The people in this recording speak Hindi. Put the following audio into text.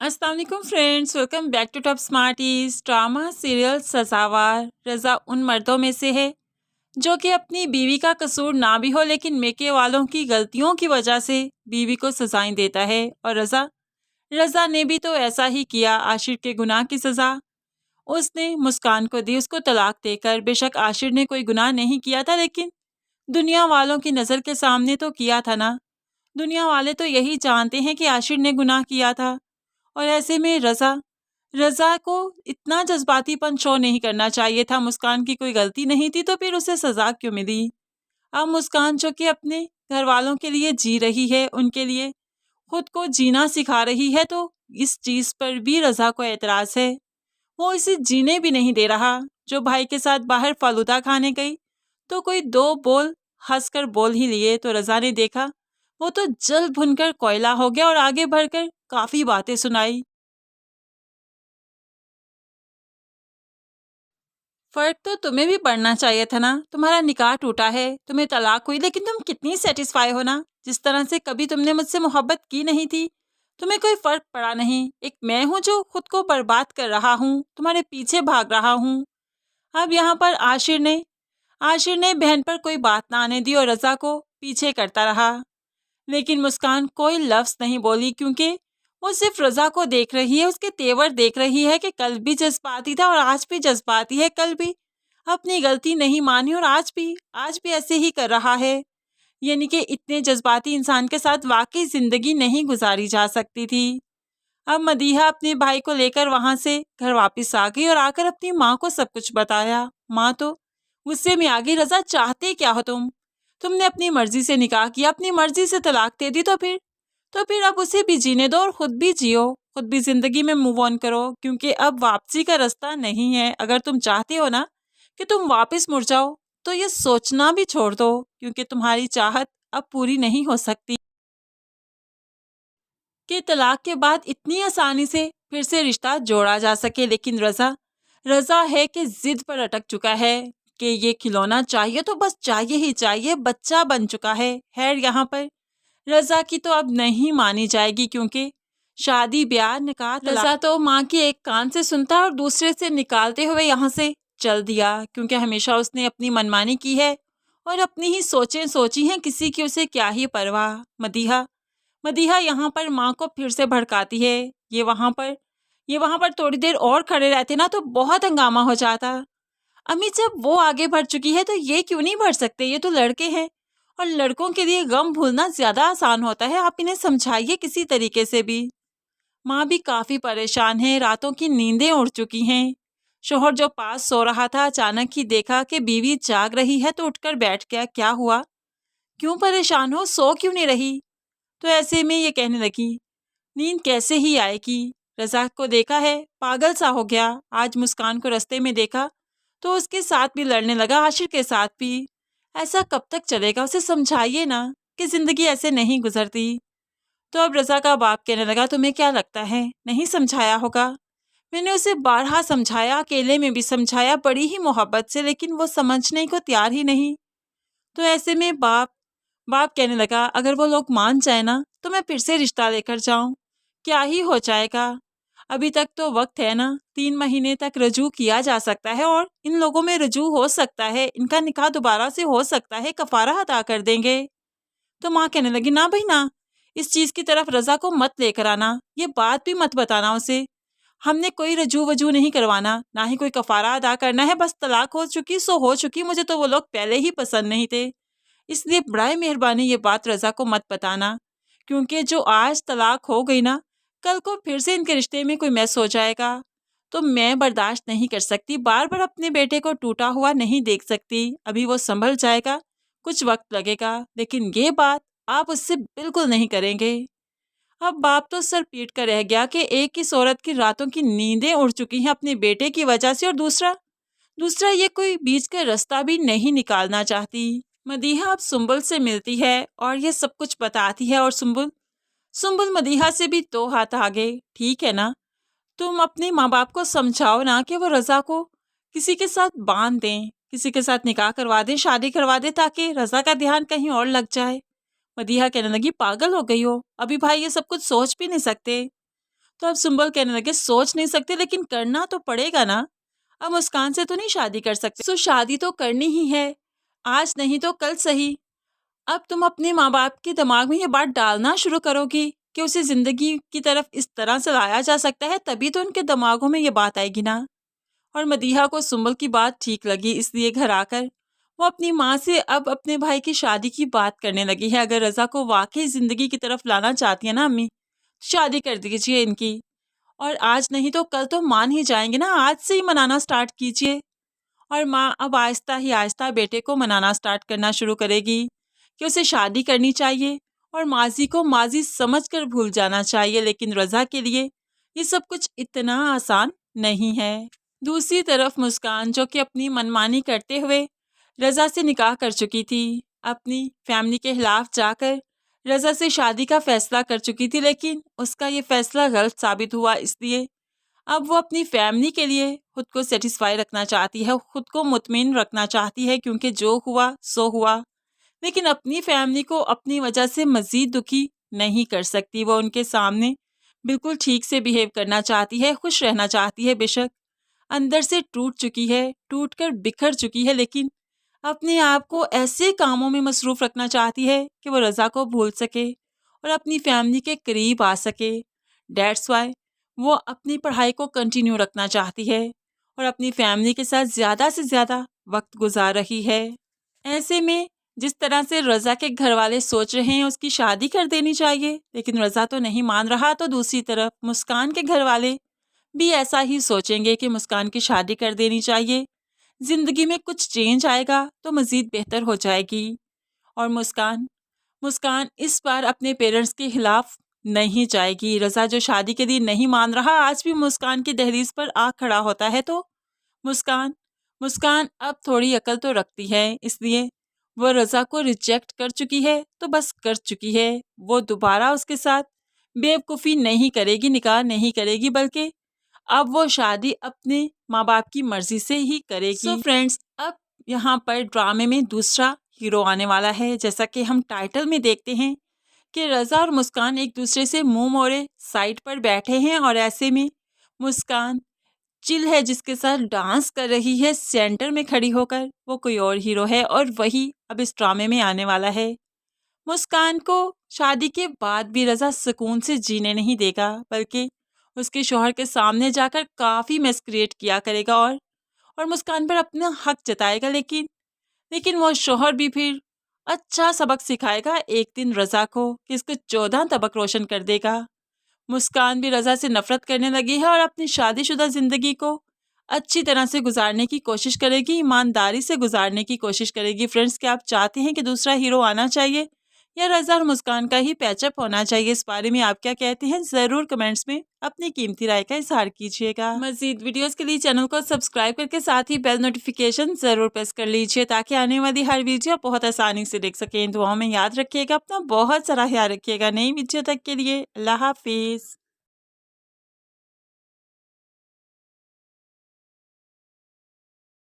अस्सलाम वालेकुम friends, welcome back to top smarties. Drama serial Sazawar. Raza उन मर्दों में से है जो कि अपनी बीवी का कसूर ना भी हो लेकिन मेके वालों की गलतियों की वजह से बीवी को सजाएं देता है। और रज़ा रज़ा ने भी तो ऐसा ही किया। आशिर के गुनाह की सज़ा उसने मुस्कान को दी, उसको तलाक देकर। बेशक आशिर ने कोई गुनाह नहीं किया था, लेकिन दुनिया वालों की नज़र के सामने तो किया था ना। दुनिया वाले तो यही जानते हैं कि आशिर ने गुनाह किया था। और ऐसे में रज़ा रज़ा को इतना जज़्बातीपन शो नहीं करना चाहिए था। मुस्कान की कोई गलती नहीं थी, तो फिर उसे सज़ा क्यों मिली? अब मुस्कान जो कि अपने घरवालों के लिए जी रही है, उनके लिए खुद को जीना सिखा रही है, तो इस चीज़ पर भी रज़ा को एतराज़ है। वो इसे जीने भी नहीं दे रहा। जो भाई के साथ बाहर फ़ालूदा खाने गई, तो कोई 2 बोल हँसकर बोल ही लिए, तो रज़ा ने देखा वो तो जल भुनकर कोयला हो गया और आगे बढ़कर काफ़ी बातें सुनाई। फ़र्क तो तुम्हें भी पड़ना चाहिए था ना। तुम्हारा निकाह टूटा है, तुम्हें तलाक हुई, लेकिन तुम कितनी सैटिस्फाई हो ना। जिस तरह से कभी तुमने मुझसे मोहब्बत की नहीं थी, तुम्हें कोई फ़र्क पड़ा नहीं। एक मैं हूँ जो खुद को बर्बाद कर रहा हूँ, तुम्हारे पीछे भाग रहा हूँ। अब यहाँ पर आशिर ने बहन पर कोई बात ना आने दी और रज़ा को पीछे करता रहा। लेकिन मुस्कान कोई लफ्ज़ नहीं बोली, क्योंकि वो सिर्फ रज़ा को देख रही है, उसके तेवर देख रही है कि कल भी जज़्बाती था और आज भी जज़्बाती है। कल भी अपनी गलती नहीं मानी और आज भी ऐसे ही कर रहा है। यानी कि इतने जज़्बाती इंसान के साथ वाक़ई ज़िंदगी नहीं गुज़ारी जा सकती थी। अब मदीहा अपने भाई को लेकर वहाँ से घर वापस आ गई और आकर अपनी माँ को सब कुछ बताया। माँ तो गुस्से में आ गई। रज़ा, चाहते क्या हो तुम? तुमने अपनी मर्जी से निकाह किया, अपनी मर्जी से तलाक दे दी, तो फिर अब उसे भी जीने दो और खुद भी जियो, खुद भी जिंदगी में मूव ऑन करो, क्योंकि अब वापसी का रास्ता नहीं है। अगर तुम चाहते हो ना कि तुम वापस मुड़ जाओ, तो ये सोचना भी छोड़ दो, क्योंकि तुम्हारी चाहत अब पूरी नहीं हो सकती कि तलाक के बाद इतनी आसानी से फिर से रिश्ता जोड़ा जा सके। लेकिन रज़ा रज़ा है कि जिद पर अटक चुका है कि ये खिलौना चाहिए तो बस चाहिए ही चाहिए, बच्चा बन चुका है। खैर, यहाँ पर रज़ा की तो अब नहीं मानी जाएगी, क्योंकि शादी ब्याह निकाह तलाक रज़ा तो माँ की एक कान से सुनता और दूसरे से निकालते हुए यहाँ से चल दिया, क्योंकि हमेशा उसने अपनी मनमानी की है और अपनी ही सोचें सोची हैं। किसी की उसे क्या ही परवाह। मदीहा मदीहा यहाँ पर माँ को फिर से भड़काती है। ये वहाँ पर थोड़ी देर और खड़े रहते ना तो बहुत हंगामा हो जाता। अम्मी, जब वो आगे बढ़ चुकी है तो ये क्यों नहीं बढ़ सकते? ये तो लड़के हैं और लड़कों के लिए गम भूलना ज्यादा आसान होता है। आप इन्हें समझाइए किसी तरीके से भी। माँ भी काफी परेशान है, रातों की नींदें उड़ चुकी हैं। शोहर जो पास सो रहा था, अचानक ही देखा कि बीवी जाग रही है तो उठकर बैठ गया। क्या हुआ? क्यों परेशान हो? सो क्यों नहीं रही? तो ऐसे में ये कहने लगी, नींद कैसे ही आएगी? रज़ाक को देखा है, पागल सा हो गया। आज मुस्कान को रास्ते में देखा तो उसके साथ भी लड़ने लगा, आशिर के साथ भी। ऐसा कब तक चलेगा? उसे समझाइए ना कि जिंदगी ऐसे नहीं गुजरती। तो अब रज़ा का बाप कहने लगा, तुम्हें क्या लगता है नहीं समझाया होगा? मैंने उसे बारहा समझाया, अकेले में भी समझाया, बड़ी ही मोहब्बत से, लेकिन वो समझने को तैयार ही नहीं। तो ऐसे में बाप बाप कहने लगा, अगर वो लोग मान जाए ना तो मैं फिर से रिश्ता लेकर जाऊं। क्या ही हो जाएगा? अभी तक तो वक्त है ना। 3 महीने तक रजू किया जा सकता है और इन लोगों में रजू हो सकता है, इनका निकाह दोबारा से हो सकता है, कफारा अदा कर देंगे। तो माँ कहने लगी, ना भाई ना, इस चीज की तरफ रजा को मत लेकर आना, ये बात भी मत बताना उसे। हमने कोई रजू वजू नहीं करवाना, ना ही कोई कफारा अदा करना है। बस तलाक हो चुकी सो हो चुकी, मुझे तो वो लोग पहले ही पसंद नहीं थे। इसलिए बड़ाए मेहरबानी ये बात रज़ा को मत बताना, क्योंकि जो आज तलाक हो गई ना, कल को फिर से इनके रिश्ते में कोई मैस हो जाएगा तो मैं बर्दाश्त नहीं कर सकती। बार बार अपने बेटे को टूटा हुआ नहीं देख सकती। अभी वो संभल जाएगा, कुछ वक्त लगेगा, लेकिन ये बात आप उससे बिल्कुल नहीं करेंगे। अब बाप तो सर पीट कर रह गया कि एक इस औरत की रातों की नींदें उड़ चुकी हैं अपने बेटे की वजह से, और दूसरा दूसरा ये कोई बीच का रास्ता भी नहीं निकालना चाहती। मदीहा अब सुंबुल से मिलती है और ये सब कुछ बताती है, और सुंबुल सुंबुल मदीहा से भी 2 हाथ आगे। ठीक है ना, तुम अपने माँ बाप को समझाओ ना कि वो रज़ा को किसी के साथ बांध दें, किसी के साथ निकाह करवा दें, शादी करवा दें, ताकि रज़ा का ध्यान कहीं और लग जाए। मदीहा कहने लगी, पागल हो गई हो? अभी भाई ये सब कुछ सोच भी नहीं सकते। तो अब सुंबल कहने लगे, सोच नहीं सकते लेकिन करना तो पड़ेगा ना, अब मुस्कान से तो नहीं शादी कर सकते, तो शादी तो करनी ही है, आज नहीं तो कल सही। अब तुम अपने माँ बाप के दिमाग में ये बात डालना शुरू करोगी कि उसे जिंदगी की तरफ इस तरह से लाया जा सकता है, तभी तो उनके दिमागों में ये बात आएगी ना। और मदीहा को सुंबल की बात ठीक लगी, इसलिए घर आकर वो अपनी माँ से अब अपने भाई की शादी की बात करने लगी है। अगर रज़ा को वाकई जिंदगी की तरफ लाना चाहती है ना अम्मी, तो शादी कर दीजिए इनकी, और आज नहीं तो कल तो मान ही जाएंगे ना, आज से ही मनाना स्टार्ट कीजिए। और माँ अब आहिस्ता ही आहिस्ता बेटे को मनाना स्टार्ट करना शुरू करेगी कि उसे शादी करनी चाहिए और माजी को माजी समझकर भूल जाना चाहिए। लेकिन रज़ा के लिए ये सब कुछ इतना आसान नहीं है। दूसरी तरफ मुस्कान, जो कि अपनी मनमानी करते हुए रज़ा से निकाह कर चुकी थी, अपनी फैमिली के खिलाफ जाकर रज़ा से शादी का फैसला कर चुकी थी, लेकिन उसका ये फैसला गलत साबित हुआ। इसलिए अब वो अपनी फैमिली के लिए खुद को सेटिस्फाई रखना चाहती है, खुद को मुतमिन रखना चाहती है, क्योंकि जो हुआ सो हुआ। लेकिन अपनी फैमिली को अपनी वजह से मज़ीद दुखी नहीं कर सकती। वो उनके सामने बिल्कुल ठीक से बिहेव करना चाहती है, खुश रहना चाहती है। बेशक अंदर से टूट चुकी है, टूट कर बिखर चुकी है, लेकिन अपने आप को ऐसे कामों में मसरूफ़ रखना चाहती है कि वो रज़ा को भूल सके और अपनी फैमिली के करीब आ सके। डेट्स वाई वो अपनी पढ़ाई को कंटिन्यू रखना चाहती है और अपनी फैमिली के साथ ज़्यादा से ज़्यादा वक्त गुजार रही है। ऐसे में जिस तरह से रज़ा के घर वाले सोच रहे हैं उसकी शादी कर देनी चाहिए, लेकिन रज़ा तो नहीं मान रहा, तो दूसरी तरफ मुस्कान के घर वाले भी ऐसा ही सोचेंगे कि मुस्कान की शादी कर देनी चाहिए, ज़िंदगी में कुछ चेंज आएगा तो मज़ीद बेहतर हो जाएगी। और मुस्कान मुस्कान इस बार अपने पेरेंट्स के खिलाफ नहीं जाएगी। रज़ा जो शादी के लिए नहीं मान रहा, आज भी मुस्कान की दहलीज पर आ खड़ा होता है, तो मुस्कान मुस्कान अब थोड़ी अकल तो रखती है, इसलिए वो रज़ा को रिजेक्ट कर चुकी है तो बस कर चुकी है। वो दोबारा उसके साथ बेवकूफ़ी नहीं करेगी, निकाह नहीं करेगी, बल्कि अब वो शादी अपने माँ बाप की मर्जी से ही करेगी। सो फ्रेंड्स, अब यहाँ पर ड्रामे में दूसरा हीरो आने वाला है। जैसा कि हम टाइटल में देखते हैं कि रज़ा और मुस्कान एक दूसरे से मुंह मोड़े साइड पर बैठे हैं, और ऐसे में मुस्कान चिल है जिसके साथ डांस कर रही है सेंटर में खड़ी होकर, वो कोई और हीरो है और वही अब इस ड्रामे में आने वाला है। मुस्कान को शादी के बाद भी रज़ा सुकून से जीने नहीं देगा, बल्कि उसके शौहर के सामने जाकर काफ़ी मैस क्रिएट किया करेगा और मुस्कान पर अपना हक जताएगा। लेकिन वो शौहर भी फिर अच्छा सबक सिखाएगा एक दिन रज़ा को कि इसको 14 तबक रोशन कर देगा। मुस्कान भी रज़ा से नफरत करने लगी है और अपनी शादीशुदा ज़िंदगी को अच्छी तरह से गुजारने की कोशिश करेगी, ईमानदारी से गुजारने की कोशिश करेगी। फ्रेंड्स, क्या आप चाहते हैं कि दूसरा हीरो आना चाहिए या रज़ा और मुस्कान का ही पैचअप होना चाहिए? इस बारे में आप क्या कहते हैं, ज़रूर कमेंट्स में अपनी कीमती राय का इज़हार कीजिएगा। मज़ीद वीडियोस के लिए चैनल को सब्सक्राइब करके साथ ही बेल नोटिफिकेशन ज़रूर प्रेस कर लीजिए, ताकि आने वाली हर वीडियो आप बहुत आसानी से देख सकें। दुआओं में याद रखिएगा, अपना बहुत सारा ख्याल रखिएगा। नई वीडियो तक के लिए अल्लाह हाफिज़।